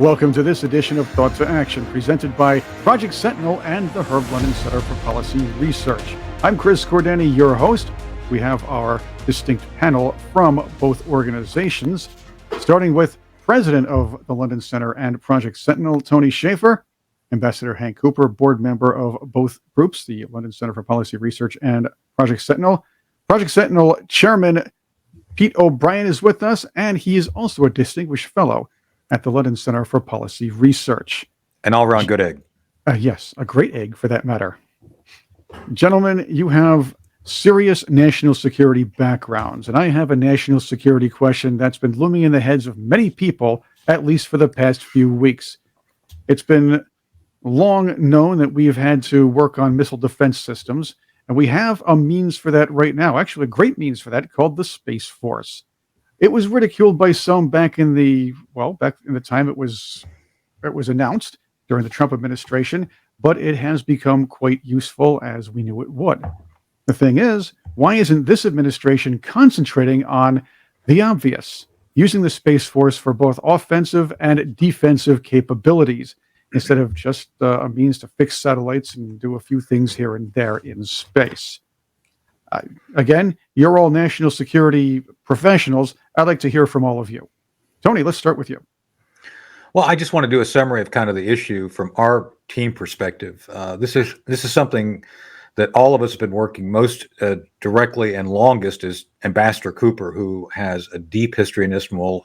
Welcome to this edition of Thought to Action, presented by Project Sentinel and the Herb London Center for Policy Research. I'm Chris Cordani, your host. We have our distinct panel from both organizations, starting with President of the London Center and Project Sentinel, Tony Shaffer, Ambassador Hank Cooper, board member of both groups, the London Center for Policy Research and Project Sentinel. Project Sentinel Chairman Pete O'Brien is with us, and he is also a distinguished fellow at the London Center for Policy Research. An all-around good egg. Yes, a great egg for that matter. Gentlemen, you have serious national security backgrounds, and I have a national security question that's been looming in the heads of many people, at least for the past few weeks. It's been long known that we have had to work on missile defense systems, and we have a means for that right now, actually a great means for that, called the Space Force. It was ridiculed by some back in the time it was announced during the Trump administration, but it has become quite useful, as we knew it would. The thing is, why isn't this administration concentrating on the obvious, using the Space Force for both offensive and defensive capabilities, instead of just a means to fix satellites and do a few things here and there in space? Again, you're all national security professionals. I'd like to hear from all of you. Tony, let's start with you. Well, I just want to do a summary of kind of the issue from our team perspective. This is something that all of us have been working most directly and longest is Ambassador Cooper, who has a deep history in this, and we'll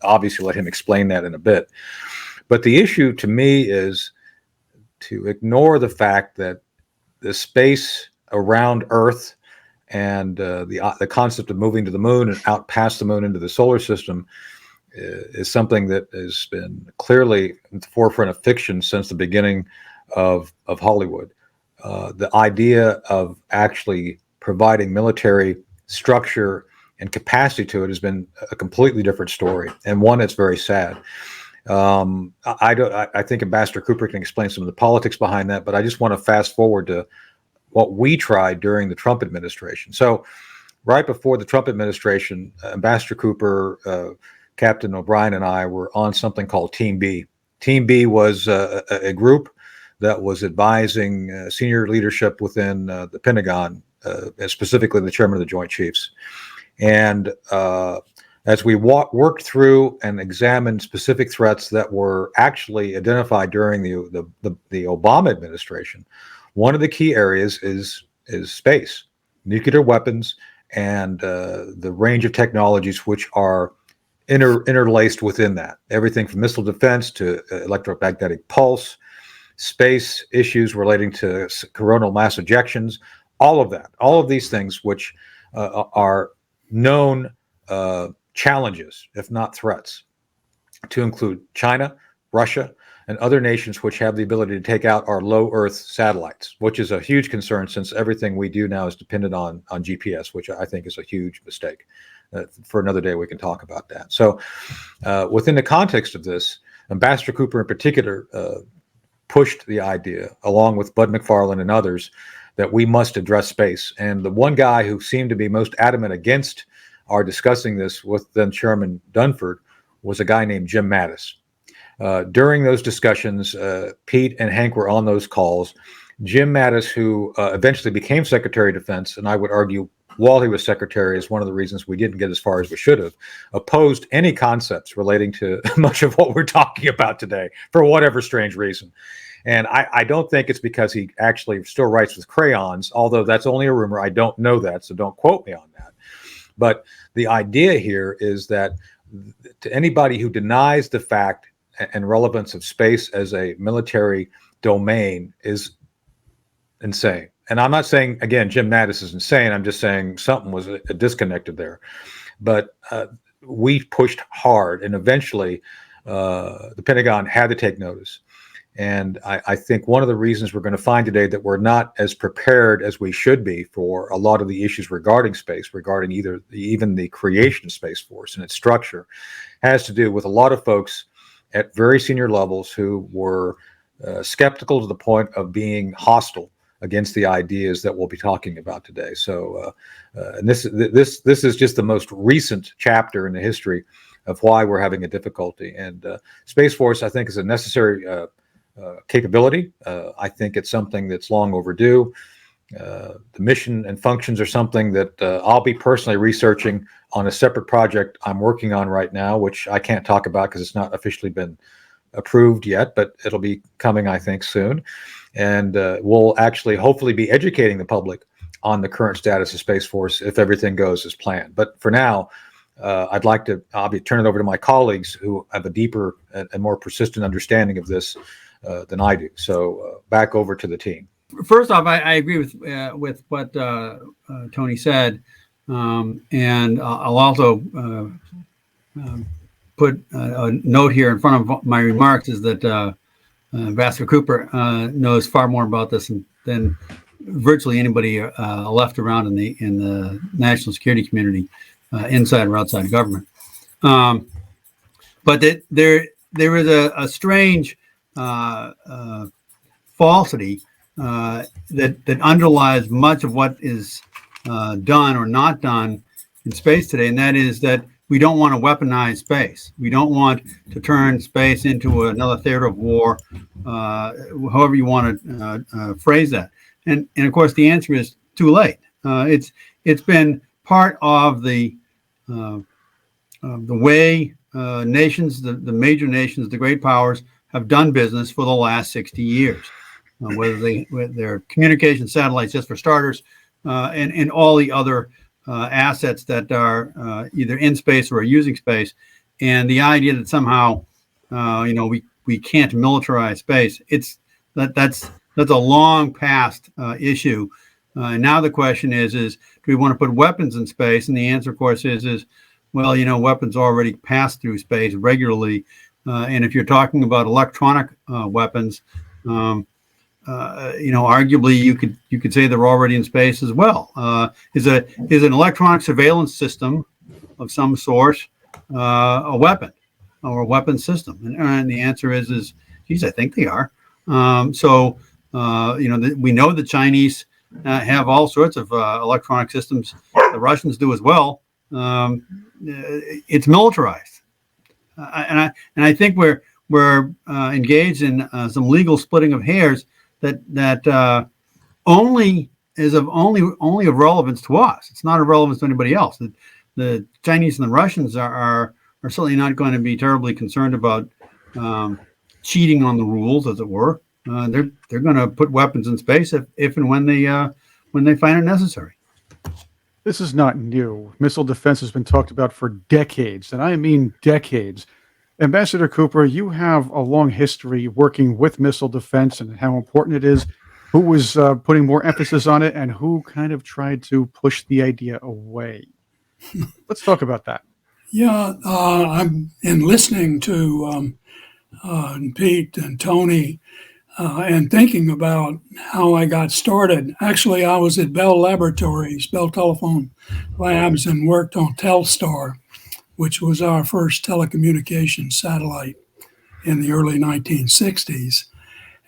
obviously let him explain that in a bit. But the issue to me is to ignore the fact that the space around Earth and the concept of moving to the moon and out past the moon into the solar system is something that has been clearly at the forefront of fiction since the beginning of Hollywood. The idea of actually providing military structure and capacity to it has been a completely different story, and one that's very sad. I think Ambassador Cooper can explain some of the politics behind that, but I just want to fast forward to what we tried during the Trump administration. So right before the Trump administration, Ambassador Cooper, Captain O'Brien, and I were on something called Team B. Team B was a group that was advising senior leadership within the Pentagon, specifically the chairman of the Joint Chiefs. And as we worked through and examined specific threats that were actually identified during the Obama administration, one of the key areas is space, nuclear weapons, and the range of technologies which are interlaced within that. Everything from missile defense to electromagnetic pulse, space issues relating to coronal mass ejections, all of that, all of these things which are known challenges, if not threats, to include China, Russia, and other nations which have the ability to take out our low Earth satellites, which is a huge concern since everything we do now is dependent on GPS, which I think is a huge mistake. For another day, we can talk about that. So within the context of this, Ambassador Cooper in particular pushed the idea, along with Bud McFarlane and others, that we must address space. And the one guy who seemed to be most adamant against our discussing this with then Chairman Dunford was a guy named Jim Mattis. During those discussions, Pete and Hank were on those calls. Jim Mattis, who eventually became Secretary of Defense, and I would argue while he was Secretary is one of the reasons we didn't get as far as we should have, opposed any concepts relating to much of what we're talking about today for whatever strange reason. And I don't think it's because he actually still writes with crayons, although that's only a rumor. I don't know that, so don't quote me on that. But the idea here is that to anybody who denies the fact and relevance of space as a military domain is insane. And I'm not saying, again, Jim Mattis is insane. I'm just saying something was disconnected there. But we pushed hard, and eventually the Pentagon had to take notice. And I think one of the reasons we're going to find today that we're not as prepared as we should be for a lot of the issues regarding space, regarding even the creation of Space Force and its structure, has to do with a lot of folks at very senior levels who were skeptical to the point of being hostile against the ideas that we'll be talking about today. So, and this is just the most recent chapter in the history of why we're having a difficulty. And Space Force, I think, is a necessary capability. I think it's something that's long overdue. The mission and functions are something that I'll be personally researching on a separate project I'm working on right now, which I can't talk about because it's not officially been approved yet, but it'll be coming, I think, soon. And we'll actually hopefully be educating the public on the current status of Space Force if everything goes as planned. But for now, I'll be turning it over to my colleagues who have a deeper and more persistent understanding of this than I do. So back over to the team. First off, I agree with what Tony said, and I'll also put a note here in front of my remarks is that Ambassador Cooper knows far more about this than virtually anybody left around in the national security community, inside or outside of government. But there is a strange falsity that underlies much of what is done or not done in space today, and that is that we don't want to weaponize space. We don't want to turn space into another theater of war, however you want to phrase that. And of course, the answer is too late. It's been part of the way nations, the major nations, the great powers, have done business for the last 60 years. With their communication satellites, just for starters, and all the other assets that are either in space or are using space, and the idea that somehow, we can't militarize space. That's a long past issue. And now the question is do we want to put weapons in space? And the answer, of course, is well, weapons already pass through space regularly, and if you're talking about electronic weapons. Arguably you could say they're already in space as well. Is an electronic surveillance system of some sort a weapon or a weapon system? And the answer is, geez, I think they are. We know the Chinese have all sorts of electronic systems. The Russians do as well. It's militarized, and I think we're engaged in some legal splitting of hairs that only is of only of relevance to us. It's not of relevance to anybody else. The Chinese and the Russians are certainly not going to be terribly concerned about cheating on the rules, as it were. They're going to put weapons in space if and when they find it necessary. This is not new. Missile defense has been talked about for decades, and I mean decades. Ambassador Cooper, you have a long history working with missile defense and how important it is. Who was putting more emphasis on it and who kind of tried to push the idea away? Let's talk about that. Yeah, I'm in listening to Pete and Tony and thinking about how I got started. Actually, I was at Bell Laboratories, Bell Telephone Labs, and worked on Telstar, which was our first telecommunications satellite in the early 1960s.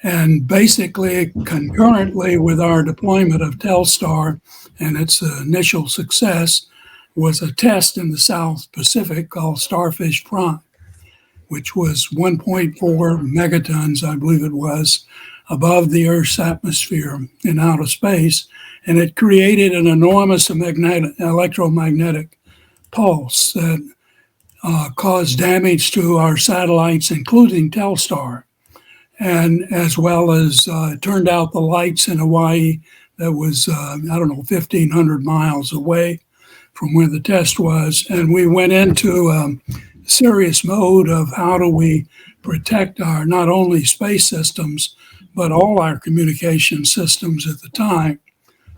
And basically, concurrently with our deployment of Telstar and its initial success, was a test in the South Pacific called Starfish Prime, which was 1.4 megatons, I believe it was, above the Earth's atmosphere in outer space. And it created an enormous electromagnetic pulse that caused damage to our satellites, including Telstar. And as well as turned out the lights in Hawaii that was, 1,500 miles away from where the test was. And we went into serious mode of how do we protect our not only space systems, but all our communication systems at the time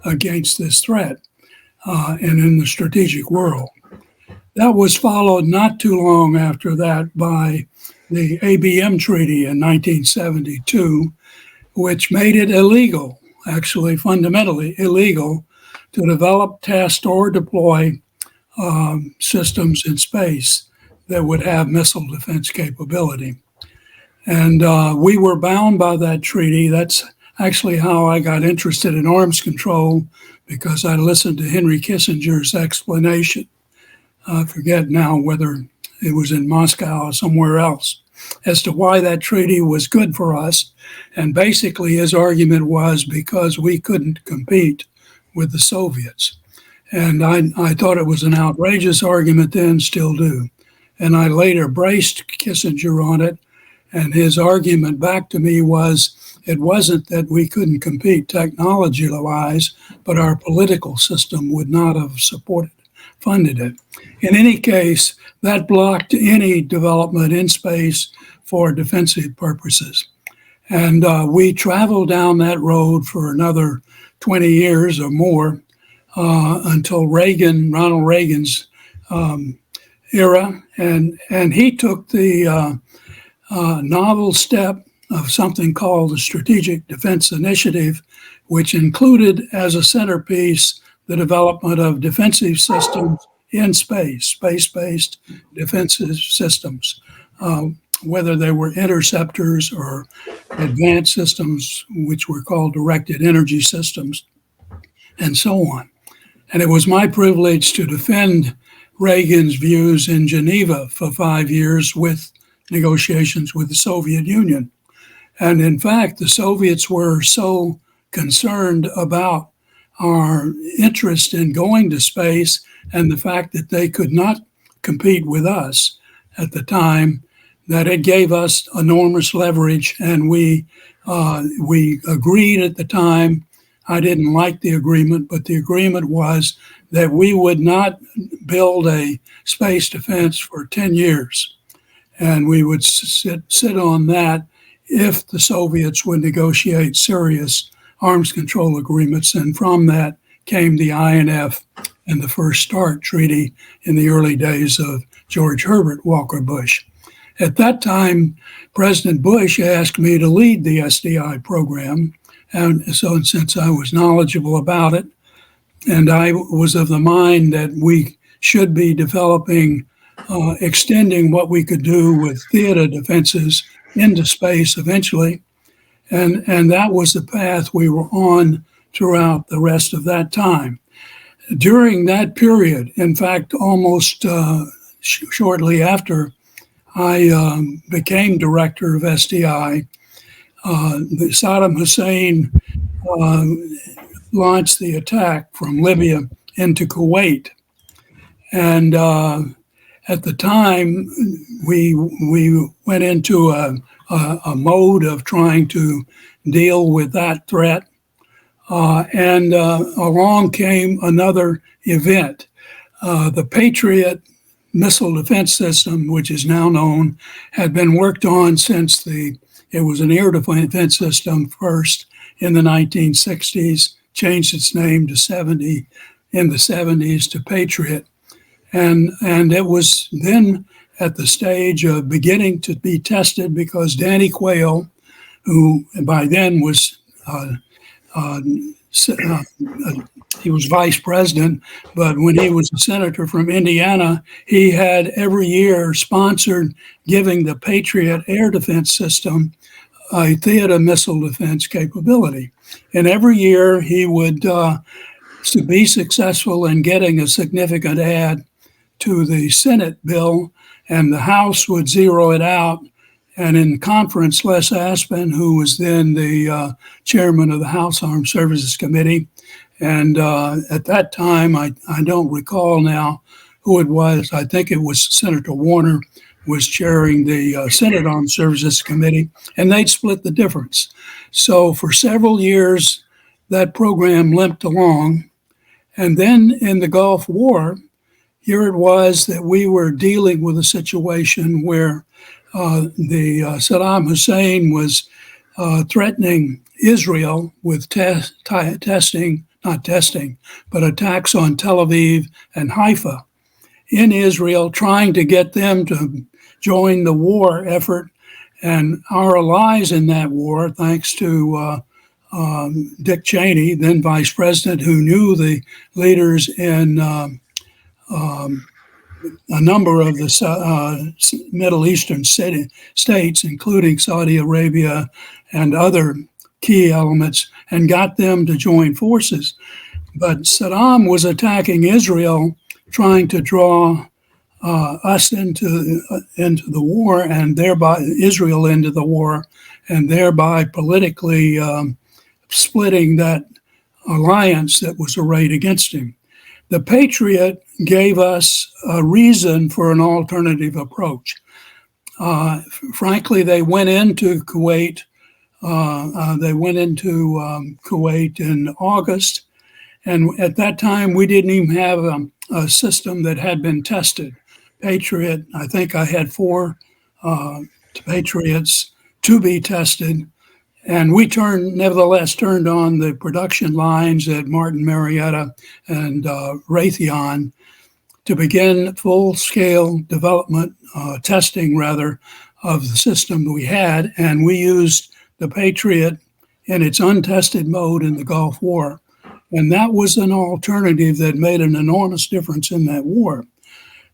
against this threat and in the strategic world. That was followed not too long after that by the ABM Treaty in 1972, which made it illegal, actually fundamentally illegal, to develop, test, or deploy systems in space that would have missile defense capability. And we were bound by that treaty. That's actually how I got interested in arms control, because I listened to Henry Kissinger's explanation. I forget now whether it was in Moscow or somewhere else, as to why that treaty was good for us. And basically his argument was because we couldn't compete with the Soviets. And I thought it was an outrageous argument then, still do. And I later braced Kissinger on it. And his argument back to me was, it wasn't that we couldn't compete technology-wise, but our political system would not have funded it. In any case, that blocked any development in space for defensive purposes. And we traveled down that road for another 20 years or more until Ronald Reagan's era. And he took the novel step of something called the Strategic Defense Initiative, which included as a centerpiece the development of defensive systems in space, space-based defensive systems, whether they were interceptors or advanced systems, which were called directed energy systems, and so on. And it was my privilege to defend Reagan's views in Geneva for 5 years with negotiations with the Soviet Union. And in fact, the Soviets were so concerned about our interest in going to space and the fact that they could not compete with us at the time, that it gave us enormous leverage. And we agreed at the time. I didn't like the agreement, but the agreement was that we would not build a space defense for 10 years. And we would sit on that if the Soviets would negotiate serious arms control agreements. And from that came the INF and the First START Treaty in the early days of George Herbert Walker Bush. At that time, President Bush asked me to lead the SDI program. And so since I was knowledgeable about it, and I was of the mind that we should be developing, extending what we could do with theater defenses into space eventually. And that was the path we were on throughout the rest of that time. During that period, in fact, almost shortly after I became director of SDI, Saddam Hussein launched the attack from Libya into Kuwait. And at the time, we went into a mode of trying to deal with that threat. And along came another event. The Patriot missile defense system, which is now known, had been worked on since it was an air defense system first in the 1960s, changed its name in the 70s to Patriot. And it was then at the stage of beginning to be tested because Danny Quayle, who by then was he was vice president, but when he was a senator from Indiana, he had every year sponsored giving the Patriot air defense system a theater missile defense capability. And every year he would be successful in getting a significant add to the Senate bill, and the House would zero it out. And in conference, Les Aspin, who was then the chairman of the House Armed Services Committee, and at that time, I don't recall now who it was. I think it was Senator Warner was chairing the Senate Armed Services Committee, and they'd split the difference. So for several years, that program limped along. And then in the Gulf War, here it was that we were dealing with a situation where Saddam Hussein was threatening Israel with attacks on Tel Aviv and Haifa in Israel, trying to get them to join the war effort. And our allies in that war, thanks to Dick Cheney, then vice president, who knew the leaders in a number of the Middle Eastern states, including Saudi Arabia and other key elements, and got them to join forces. But Saddam was attacking Israel, trying to draw us into the war, and thereby Israel into the war, and thereby politically splitting that alliance that was arrayed against him. The Patriot gave us a reason for an alternative approach. Frankly, they went into Kuwait. Kuwait in August, and at that time we didn't even have a system that had been tested. Patriot, I think I had 4 Patriots to be tested, and we nevertheless turned on the production lines at Martin Marietta and Raytheon to begin full-scale development, testing rather, of the system we had, and we used the Patriot in its untested mode in the Gulf War. And that was an alternative that made an enormous difference in that war.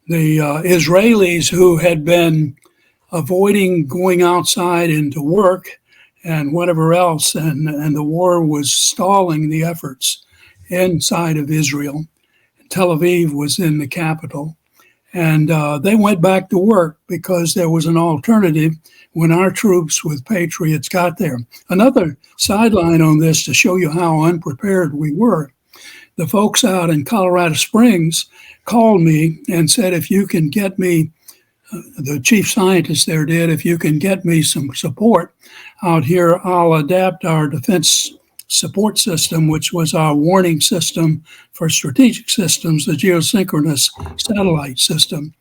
The Israelis, who had been avoiding going outside into work and whatever else, and the war was stalling the efforts inside of Israel. Tel Aviv was in the capital. And they went back to work because there was an alternative when our troops with Patriots got there. Another sideline on this to show you how unprepared we were. The folks out in Colorado Springs called me and said, if you can get me, the chief scientist there did, if you can get me some support out here, I'll adapt our defense support system, which was our warning system for strategic systems, the geosynchronous satellite system,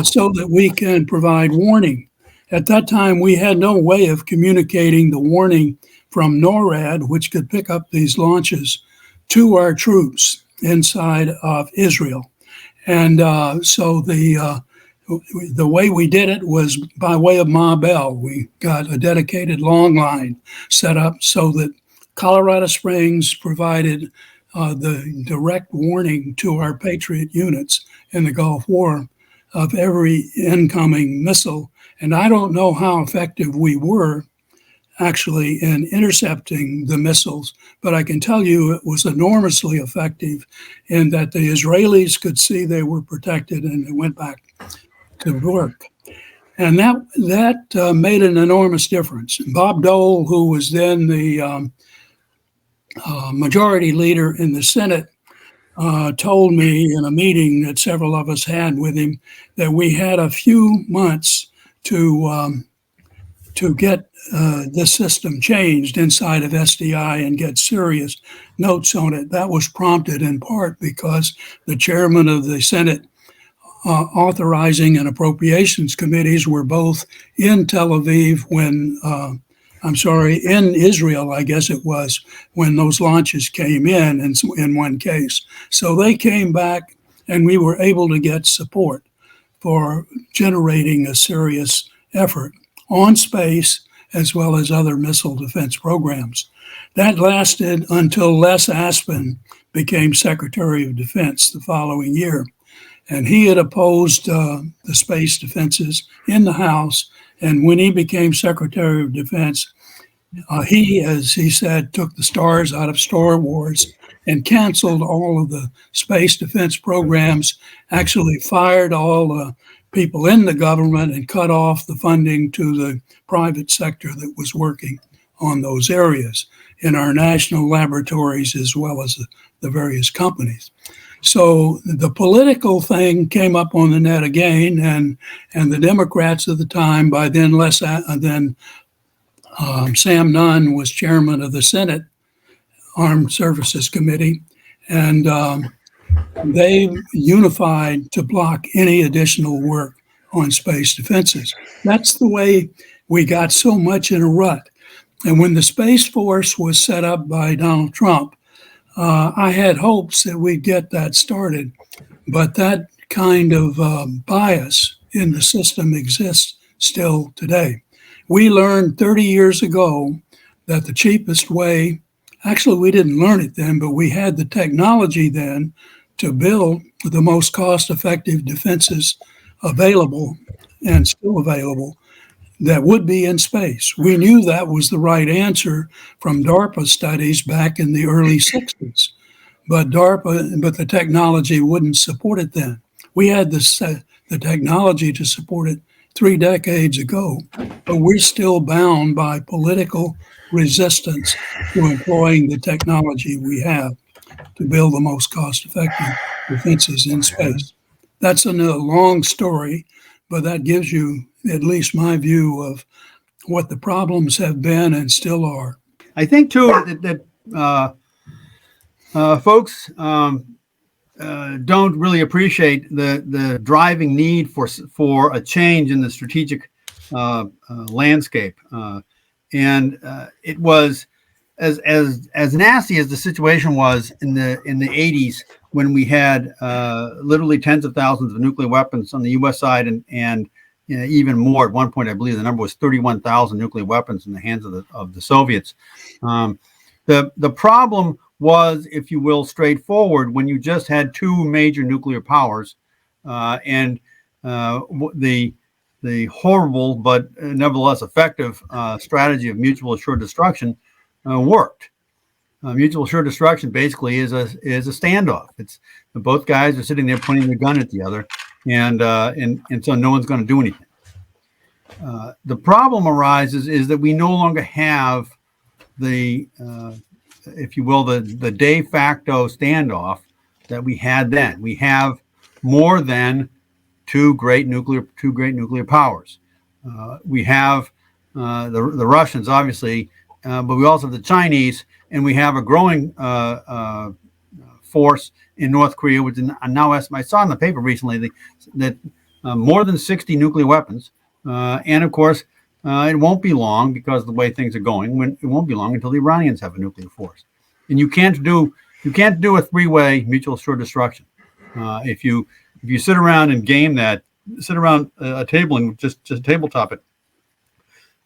so that we can provide warning. At that time, we had no way of communicating the warning from NORAD, which could pick up these launches, to our troops inside of Israel. And so the way we did it was by way of Ma Bell. We got a dedicated long line set up so that Colorado Springs provided the direct warning to our Patriot units in the Gulf War of every incoming missile. And I don't know how effective we were actually in intercepting the missiles, but I can tell you it was enormously effective in that the Israelis could see they were protected and they went back to work. And that made an enormous difference. Bob Dole, who was then the majority leader in the Senate, told me in a meeting that several of us had with him that we had a few months to get this system changed inside of SDI and get serious notes on it. That was prompted in part because the chairman of the Senate authorizing and appropriations committees were both in Tel Aviv when in Israel, I guess it was, when those launches came in one case. So they came back and we were able to get support for generating a serious effort on space as well as other missile defense programs. That lasted until Les Aspin became Secretary of Defense the following year. And he had opposed the space defenses in the House. And when he became Secretary of Defense, he, as he said, took the stars out of Star Wars and canceled all of the space defense programs, actually fired all the people in the government and cut off the funding to the private sector that was working on those areas in our national laboratories as well as the various companies. So the political thing came up on the net again, and the Democrats at the time, by then Sam Nunn was chairman of the Senate Armed Services Committee, and they unified to block any additional work on space defenses. That's the way we got so much in a rut. And when the Space Force was set up by Donald Trump, I had hopes that we'd get that started, but that kind of bias in the system exists still today. We learned 30 years ago that the cheapest way, actually we didn't learn it then, but we had the technology then to build the most cost-effective defenses available and still available that would be in space. We knew that was the right answer from DARPA studies back in the early 60s, but the technology wouldn't support it then. We had the the technology to support it 3 decades ago, but we're still bound by political resistance to employing the technology we have to build the most cost-effective defenses in space. That's a long story, but that gives you at least my view of what the problems have been and still are. I think too that folks don't really appreciate the driving need for a change in the strategic landscape, and it was as nasty as the situation was in the 80s, when we had literally tens of thousands of nuclear weapons on the U.S. side, and even more. At one point, I believe the number was 31,000 nuclear weapons in the hands of the Soviets. The problem was, if you will, straightforward when you just had two major nuclear powers, and the horrible but nevertheless effective strategy of mutual assured destruction worked. Mutual assured destruction basically is a standoff. It's both guys are sitting there pointing their gun at the other, and so no one's going to do anything. The problem arises is that we no longer have the if you will, the de facto standoff that we had then. We have more than two great nuclear powers. We have the Russians, obviously, but we also have the Chinese, and we have a growing force in North Korea, which is now, as I saw in the paper recently, that more than 60 nuclear weapons, and of course, it won't be long, because of the way things are going. It won't be long until the Iranians have a nuclear force, and you can't do a three-way mutual assured destruction. If you sit around and sit around a table and just tabletop it,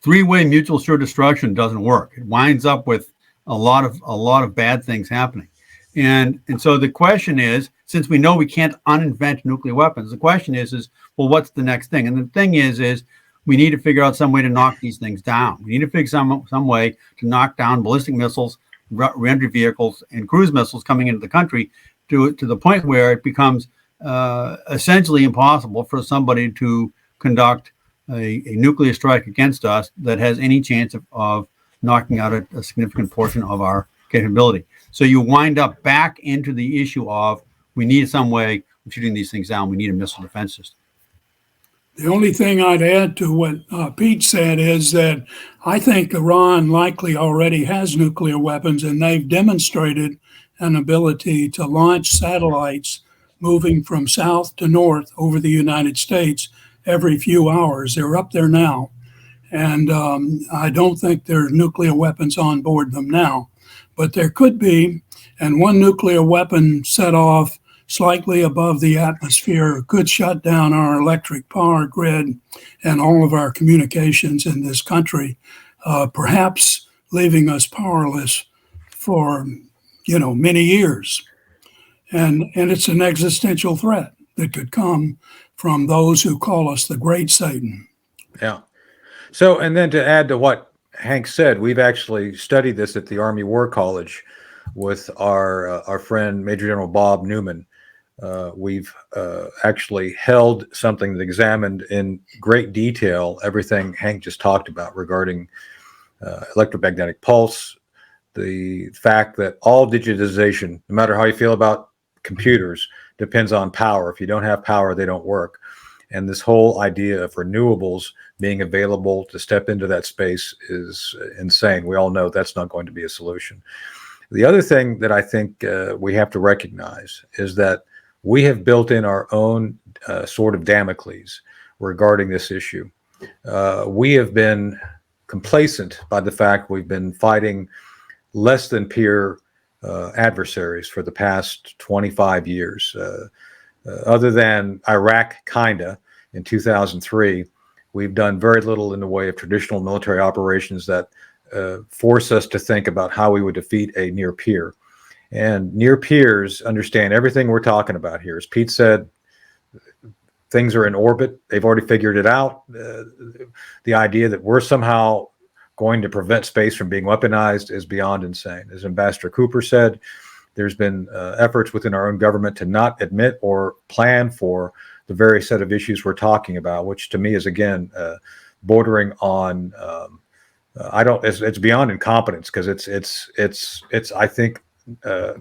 three-way mutual assured destruction doesn't work. It winds up with a lot of bad things happening, and so the question is, since we know we can't uninvent nuclear weapons, the question is well, what's the next thing? And the thing is we need to figure out some way to knock these things down. We need to figure some way to knock down ballistic missiles, re-entry vehicles, and cruise missiles coming into the country to the point where it becomes essentially impossible for somebody to conduct a nuclear strike against us that has any chance of knocking out a significant portion of our capability. So you wind up back into the issue of, we need some way of shooting these things down. We need a missile defense system. The only thing I'd add to what Pete said is that I think Iran likely already has nuclear weapons, and they've demonstrated an ability to launch satellites moving from south to north over the United States every few hours. They're up there now. And I don't think there's nuclear weapons on board them now, but there could be. And one nuclear weapon set off slightly above the atmosphere could shut down our electric power grid and all of our communications in this country, perhaps leaving us powerless for, many years. And it's an existential threat that could come from those who call us the Great Satan. Yeah. So, and then to add to what Hank said, we've actually studied this at the Army War College with our friend Major General Bob Newman. We've actually held something that examined in great detail everything Hank just talked about regarding electromagnetic pulse, the fact that all digitization, no matter how you feel about computers, depends on power. If you don't have power, they don't work. And this whole idea of renewables being available to step into that space is insane. We all know that's not going to be a solution. The other thing that I think we have to recognize is that we have built in our own sort of Damocles regarding this issue. We have been complacent by the fact we've been fighting less than peer adversaries for the past 25 years. Other than Iraq, kinda, in 2003, we've done very little in the way of traditional military operations that force us to think about how we would defeat a near peer. And near peers understand everything we're talking about here. As Pete said, things are in orbit. They've already figured it out. The idea that we're somehow going to prevent space from being weaponized is beyond insane. As Ambassador Cooper said, there's been efforts within our own government to not admit or plan for the very set of issues we're talking about, which to me is, again, bordering on, it's beyond incompetence, because it's I think,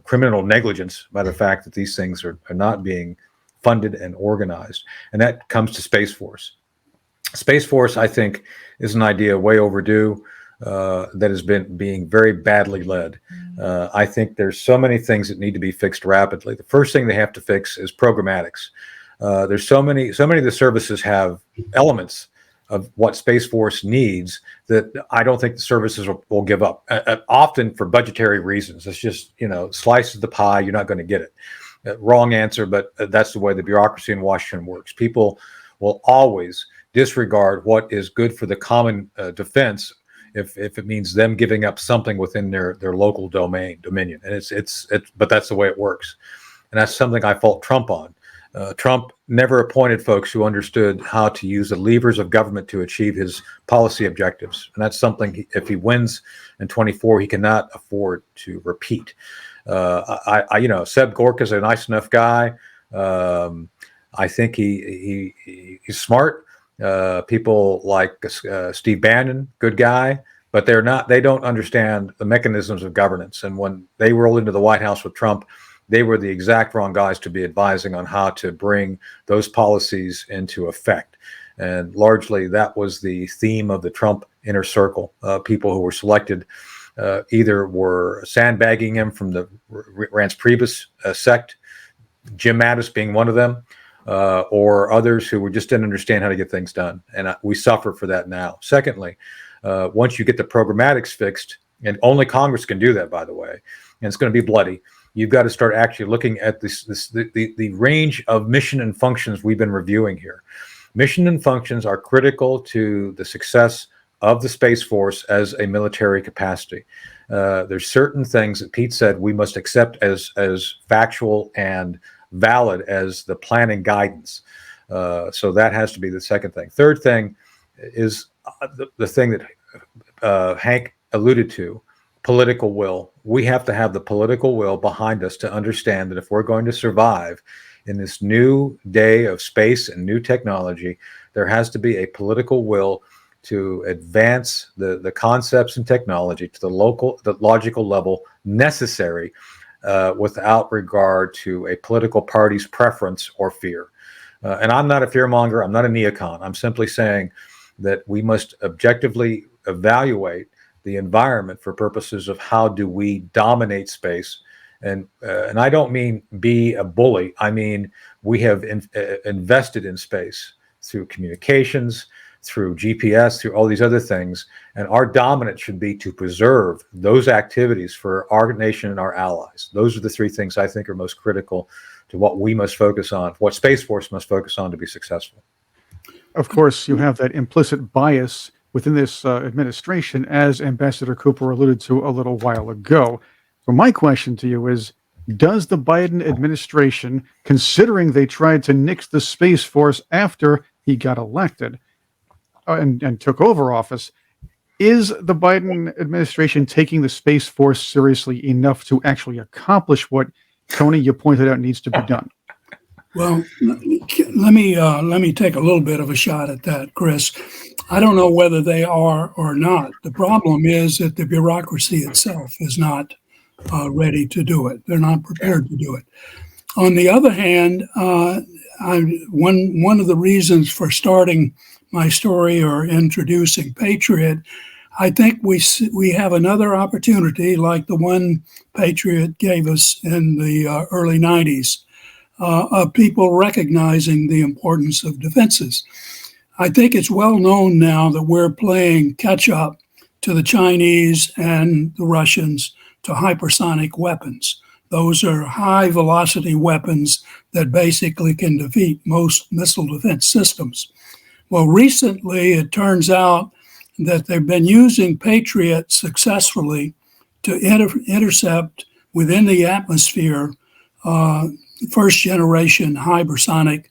criminal negligence by the fact that these things are not being funded and organized. And that comes to Space Force. Space Force, I think, is an idea way overdue, that has been being very badly led. I think there's so many things that need to be fixed rapidly. The first thing they have to fix is programmatics. There's so many of the services have elements of what Space Force needs that I don't think the services will give up, often for budgetary reasons. It's just, slice of the pie, you're not going to get it. Wrong answer, but that's the way the bureaucracy in Washington works. People will always disregard what is good for the common defense if it means them giving up something within their local dominion. And but that's the way it works. And that's something I fault Trump on. Trump never appointed folks who understood how to use the levers of government to achieve his policy objectives. And that's something, if he wins in 24, he cannot afford to repeat. Seb Gorka's a nice enough guy. I think he's smart. People like Steve Bannon, good guy, but they don't understand the mechanisms of governance. And when they rolled into the White House with Trump, they were the exact wrong guys to be advising on how to bring those policies into effect. And largely that was the theme of the Trump inner circle. People who were selected either were sandbagging him from the Reince Priebus sect, Jim Mattis being one of them, or others who just didn't understand how to get things done. And we suffer for that now. Secondly, once you get the programmatics fixed, and only Congress can do that, by the way, and it's going to be bloody, you've got to start actually looking at the range of mission and functions we've been reviewing here. Mission and functions are critical to the success of the Space Force as a military capacity. There's certain things that Pete said we must accept as factual and valid as the planning guidance. So that has to be the second thing. Third thing is the thing that Hank alluded to, political will. We have to have the political will behind us to understand that if we're going to survive in this new day of space and new technology, there has to be a political will to advance the concepts and technology to the logical level necessary, without regard to a political party's preference or fear. And I'm not a fearmonger. I'm not a neocon. I'm simply saying that we must objectively evaluate the environment for purposes of how do we dominate space. And I don't mean be a bully. I mean, we have invested in space through communications, through GPS, through all these other things. And our dominance should be to preserve those activities for our nation and our allies. Those are the three things I think are most critical to what we must focus on, what Space Force must focus on to be successful. Of course, you have that implicit bias within this administration, as Ambassador Cooper alluded to a little while ago. So my question to you is, does the Biden administration, considering they tried to nix the Space Force after he got elected and took over office, is the Biden administration taking the Space Force seriously enough to actually accomplish what, Tony, you pointed out needs to be done? Well, let me take a little bit of a shot at that, Chris. I don't know whether they are or not. The problem is that the bureaucracy itself is not ready to do it. They're not prepared to do it. On the other hand, one of the reasons for starting my story or introducing Patriot, I think we have another opportunity like the one Patriot gave us in the early 90s. Of people recognizing the importance of defenses. I think it's well known now that we're playing catch up to the Chinese and the Russians to hypersonic weapons. Those are high velocity weapons that basically can defeat most missile defense systems. Well, recently it turns out that they've been using Patriot successfully to intercept within the atmosphere first generation hypersonic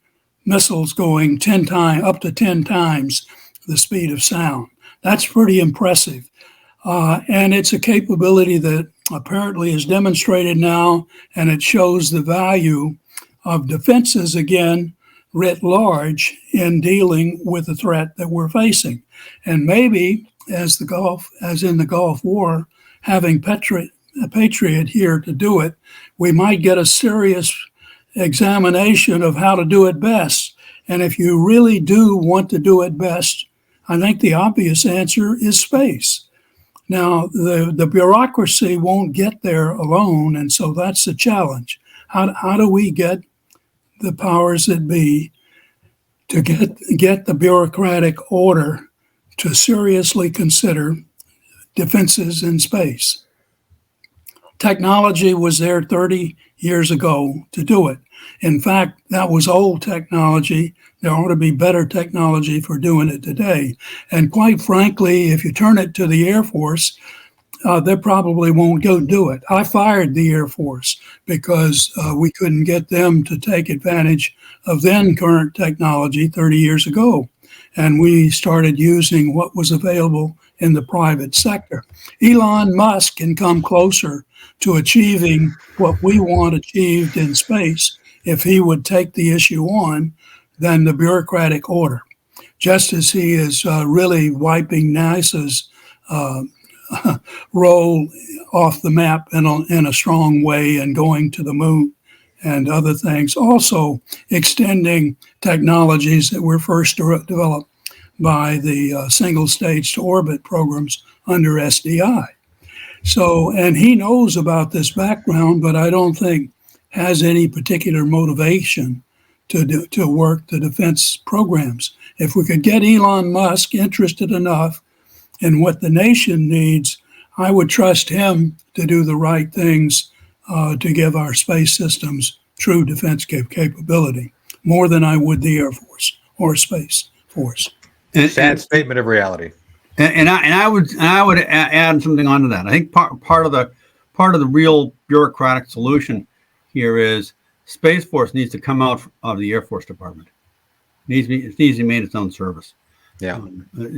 missiles going up to 10 times the speed of sound. That's pretty impressive. And it's a capability that apparently is demonstrated now, and it shows the value of defenses again writ large in dealing with the threat that we're facing. And maybe, as in the Gulf War, having a Patriot here to do it, we might get a serious examination of how to do it best. And if you really do want to do it best, I think the obvious answer is space. Now, the bureaucracy won't get there alone, and so that's the challenge. How do we get the powers that be to get the bureaucratic order to seriously consider defenses in space? Technology was there 30 years ago to do it. In fact, that was old technology. There ought to be better technology for doing it today. And quite frankly, if you turn it to the Air Force, they probably won't go do it. I fired the Air Force because we couldn't get them to take advantage of then current technology 30 years ago. And we started using what was available in the private sector. Elon Musk can come closer to achieving what we want achieved in space if he would take the issue on than the bureaucratic order. Just as he is really wiping NASA's role off the map in a strong way and going to the moon and other things. Also extending technologies that were first developed by the single stage to orbit programs under SDI. So, and he knows about this background, but I don't think has any particular motivation to work the defense programs. If we could get Elon Musk interested enough in what the nation needs, I would trust him to do the right things to give our space systems true defense capability, more than I would the Air Force or Space Force. Sad statement of reality. And I would add something onto that. I think part of the real bureaucratic solution here is Space Force needs to come out of the Air Force Department. It needs to be made its own service. Yeah,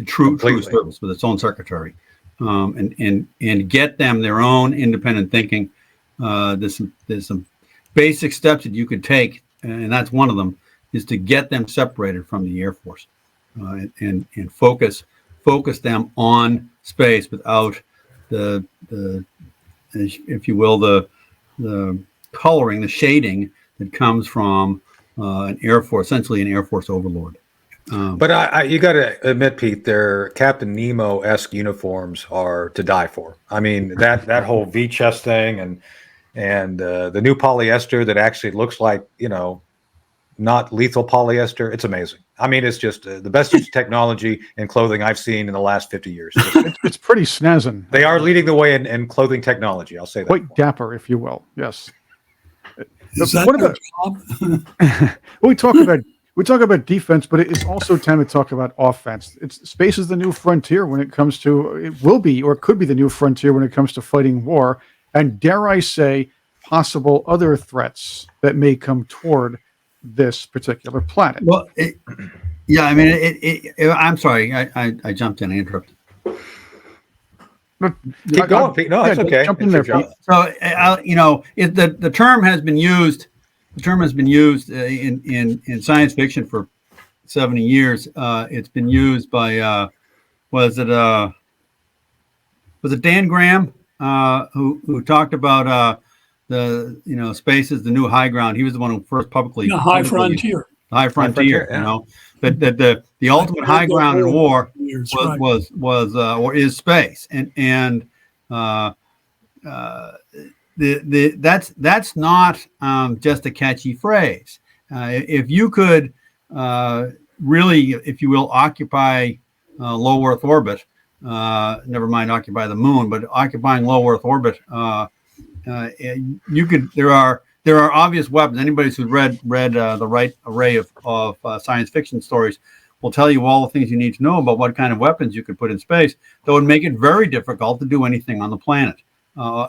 true service with its own secretary, and get them their own independent thinking. There's some basic steps that you could take, and that's one of them, is to get them separated from the Air Force, and focus them on space without the if you will, the coloring, the shading that comes from an Air Force, essentially an Air Force overlord. But you got to admit, Pete, their Captain Nemo-esque uniforms are to die for. I mean, that whole V-chest thing and the new polyester that actually looks like, not lethal polyester. It's amazing. I mean, it's just the best use of technology in clothing I've seen in the last 50 years. It's pretty snazzing. They are leading the way in clothing technology. I'll say that. Quite dapper, if you will. Yes. Is that their job? We talk about defense, but it's also time to talk about offense. Space is the new frontier when it comes to, it will be, or could be the new frontier when it comes to fighting war. And dare I say, possible other threats that may come toward this particular planet. Well, I'm sorry. I jumped in and interrupted. Keep going, Pete. No, that's okay. Jump in there, Pete. So, the term has been used. The term has been used in science fiction for 70 years. It's been used by was it Dan Graham who talked about the space is the new high ground. He was the one who first publicly high frontier. High frontier. Yeah. That the ultimate high ground in war was or is space, and that's not just a catchy phrase. If you could really, if you will, occupy low Earth orbit, never mind occupy the moon, but occupying low Earth orbit, you could. There are obvious weapons. Anybody who's read the right array of science fiction stories will tell you all the things you need to know about what kind of weapons you could put in space that would make it very difficult to do anything on the planet,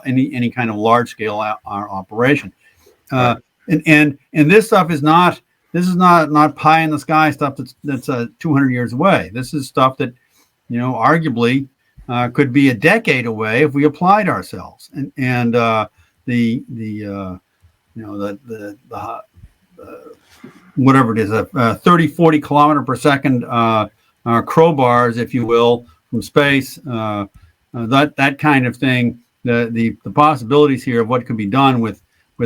any kind of large scale operation. And this stuff is not pie in the sky stuff that's 200 years away. This is stuff that arguably could be a decade away if we applied ourselves. And the whatever it is, 30, 40 kilometer per second crowbars, if you will, from space, that kind of thing. The possibilities here of what could be done with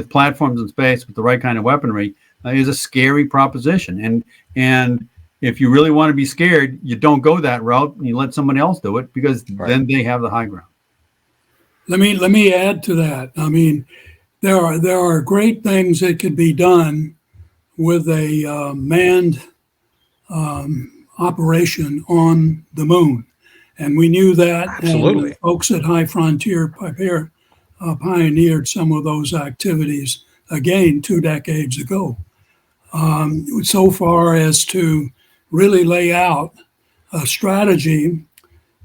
platforms in space with the right kind of weaponry is a scary proposition. And if you really want to be scared, you don't go that route. You let someone else do it, because then they have the high ground. Let me add to that. I mean, there are great things that could be done with a manned operation on the moon, and we knew that. Absolutely. And folks at High Frontier pioneered some of those activities again 2 decades ago. So far as to really lay out a strategy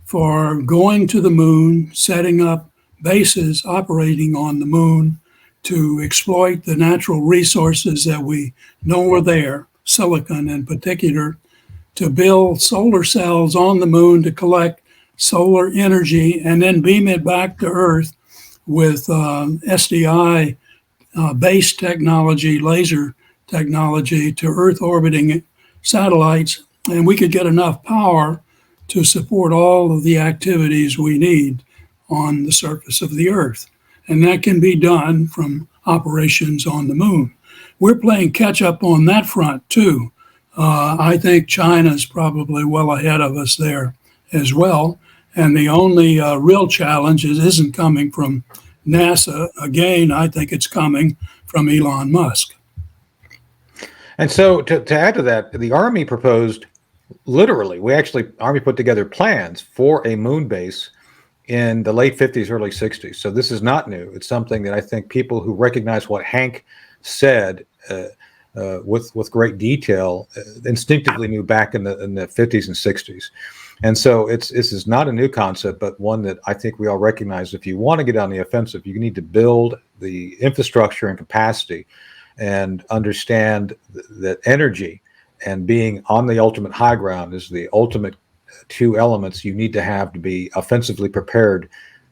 for going to the moon, setting up bases operating on the moon to exploit the natural resources that we know are there, silicon in particular, to build solar cells on the moon to collect solar energy and then beam it back to Earth with SDI base technology, laser technology, to Earth orbiting satellites, and we could get enough power to support all of the activities we need on the surface of the Earth. And that can be done from operations on the moon. We're playing catch up on that front too. I think China's probably well ahead of us there as well. And the only real challenge isn't coming from NASA. Again, I think it's coming from Elon Musk. And so to add to that, the Army proposed, literally, Army put together plans for a moon base in the late 50s, early 60s. So this is not new. It's something that I think people who recognize what Hank said with great detail instinctively knew back in the 50s and 60s. And so this is not a new concept, but one that I think we all recognize. If you want to get on the offensive, you need to build the infrastructure and capacity and understand that energy and being on the ultimate high ground is the ultimate 2 elements you need to have to be offensively prepared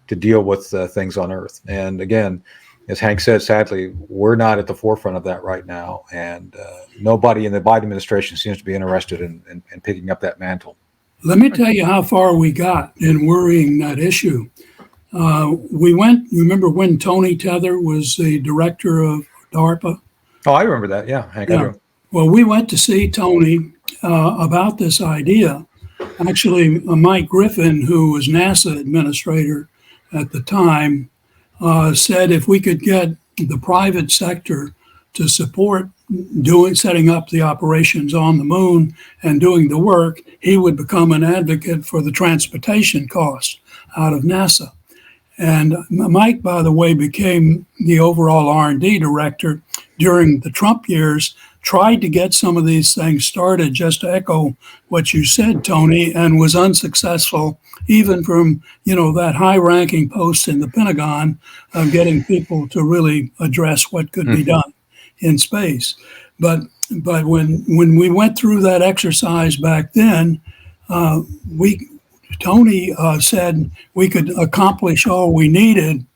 to deal with things on Earth. And again, as Hank said, sadly, we're not at the forefront of that right now. And nobody in the Biden administration seems to be interested in picking up that mantle. Let me tell you how far we got in worrying that issue. We went, remember when Tony Tether was the director of DARPA? Oh, I remember that. Yeah, Hank, I do. Well, we went to see Tony about this idea. Actually, Mike Griffin, who was NASA administrator at the time, said if we could get the private sector to support setting up the operations on the moon and doing the work, he would become an advocate for the transportation costs out of NASA. And Mike, by the way, became the overall R&D director during the Trump years, tried to get some of these things started, just to echo what you said, Tony, and was unsuccessful, even from, that high-ranking post in the Pentagon, of getting people to really address what could be done in space. But when we went through that exercise back then, Tony said we could accomplish all we needed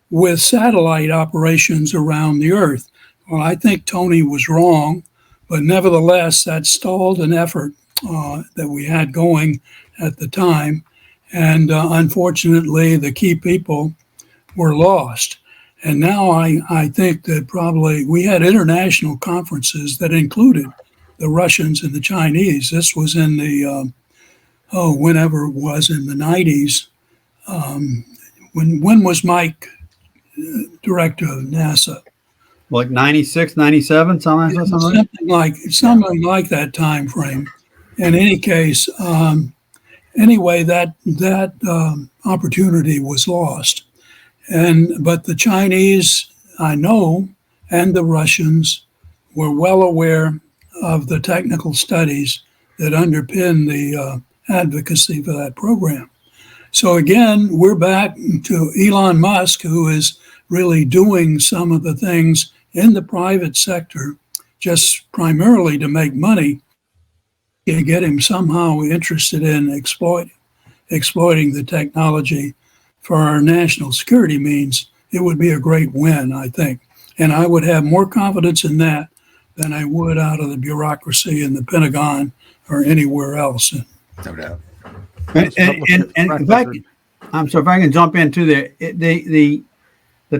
with satellite operations around the Earth. Well, I think Tony was wrong, but nevertheless, that stalled an effort that we had going at the time. And unfortunately, the key people were lost. And now I think that probably we had international conferences that included the Russians and the Chinese. This was in the, whenever it was, in the 90s. When was Mike director of NASA? Like 96, 97, something like that time frame. In any case, anyway, that opportunity was lost. But the Chinese, I know, and the Russians were well aware of the technical studies that underpin the advocacy for that program. So again, we're back to Elon Musk, who is really doing some of the things in the private sector, just primarily to make money, to get him somehow interested in exploiting the technology for our national security means. It would be a great win, I think. And I would have more confidence in that than I would out of the bureaucracy in the Pentagon or anywhere else. No doubt. And in fact, I'm sorry if I can jump into there. The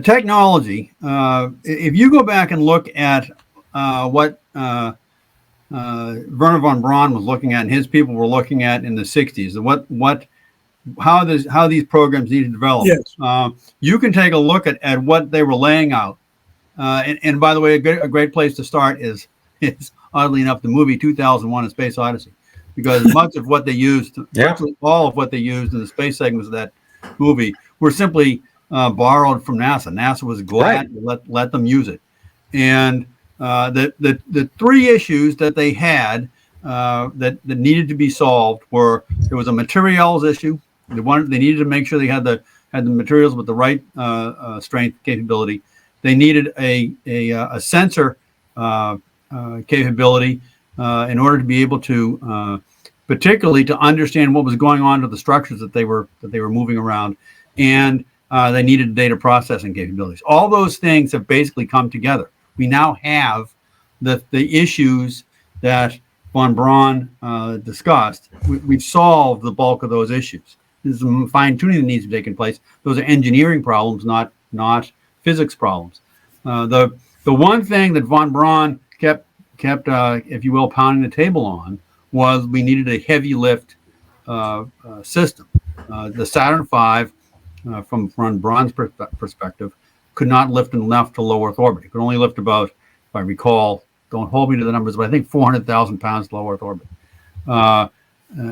technology. If you go back and look at what Werner von Braun was looking at, and his people were looking at in the '60s, how these programs need to develop. Yes. You can take a look at what they were laying out. And by the way, a great place to start is oddly enough the movie 2001: A Space Odyssey, because much of what they used, virtually all of what they used in the space segments of that movie were simply borrowed from NASA. NASA was glad to let them use it. And the three issues that they had that needed to be solved were: there was a materials issue. They needed to make sure they had the materials with the right strength capability. They needed a sensor capability in order to be able to, particularly to understand what was going on to the structures that they were moving around, and they needed data processing capabilities. All those things have basically come together. We now have the issues that von Braun discussed. We've solved the bulk of those issues. There's some fine tuning that needs to be taking place. Those are engineering problems, not physics problems. The one thing that von Braun kept, if you will, pounding the table on was we needed a heavy lift system. The Saturn V, from von Braun's perspective, could not lift enough to low Earth orbit. It could only lift about, if I recall, don't hold me to the numbers, but I think 400,000 pounds to low Earth orbit.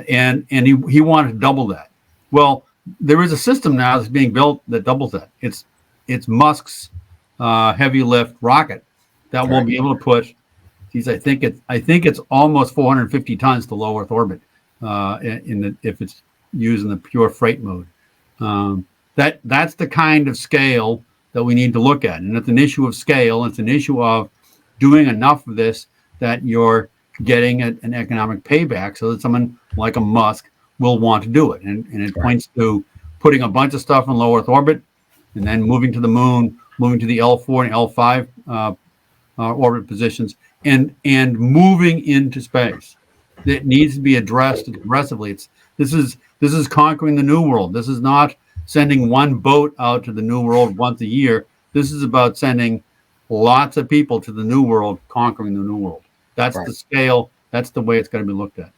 And he wanted to double that. Well, there is a system now that's being built that doubles that. It's Musk's heavy lift rocket that will be able to put. I think it's almost 450 tons to low Earth orbit if it's used in the pure freight mode. That's the kind of scale that we need to look at, and it's an issue of scale. It's an issue of doing enough of this that you're getting an economic payback, so that someone like a Musk will want to do it. And it points to putting a bunch of stuff in low Earth orbit, and then moving to the moon, moving to the L4 and L5 orbit positions, and moving into space. It needs to be addressed aggressively. This is conquering the new world. This is not sending one boat out to the new world once a year. This is about sending lots of people to the new world, conquering the new world. That's the scale. That's the way it's going to be looked at.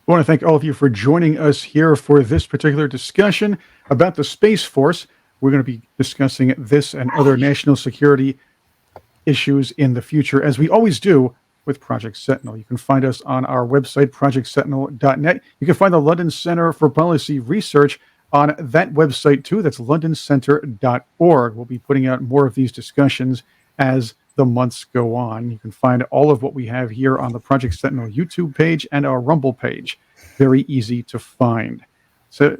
I want to thank all of you for joining us here for this particular discussion about the Space Force. We're going to be discussing this and other national security issues in the future, as we always do with Project Sentinel. You can find us on our website, projectsentinel.net. You can find the London Center for Policy Research on that website too. That's londoncenter.org. We'll be putting out more of these discussions as the months go on. You can find all of what we have here on the Project Sentinel YouTube page and our Rumble page. Very easy to find. So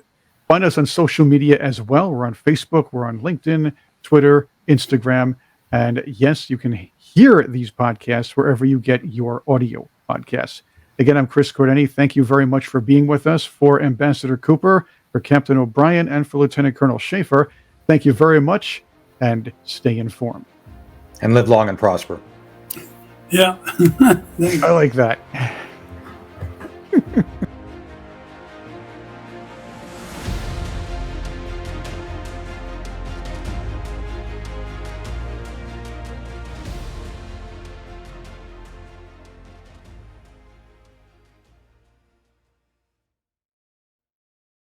find us on social media as well. We're on Facebook, we're on LinkedIn, Twitter, Instagram, and yes, you can hear these podcasts wherever you get your audio podcasts. Again, I'm Chris Cordeni. Thank you very much for being with us. For Ambassador Cooper, for Captain O'Brien, and for Lieutenant Colonel Shaffer, thank you very much, and stay informed. And live long and prosper. Yeah. I like that.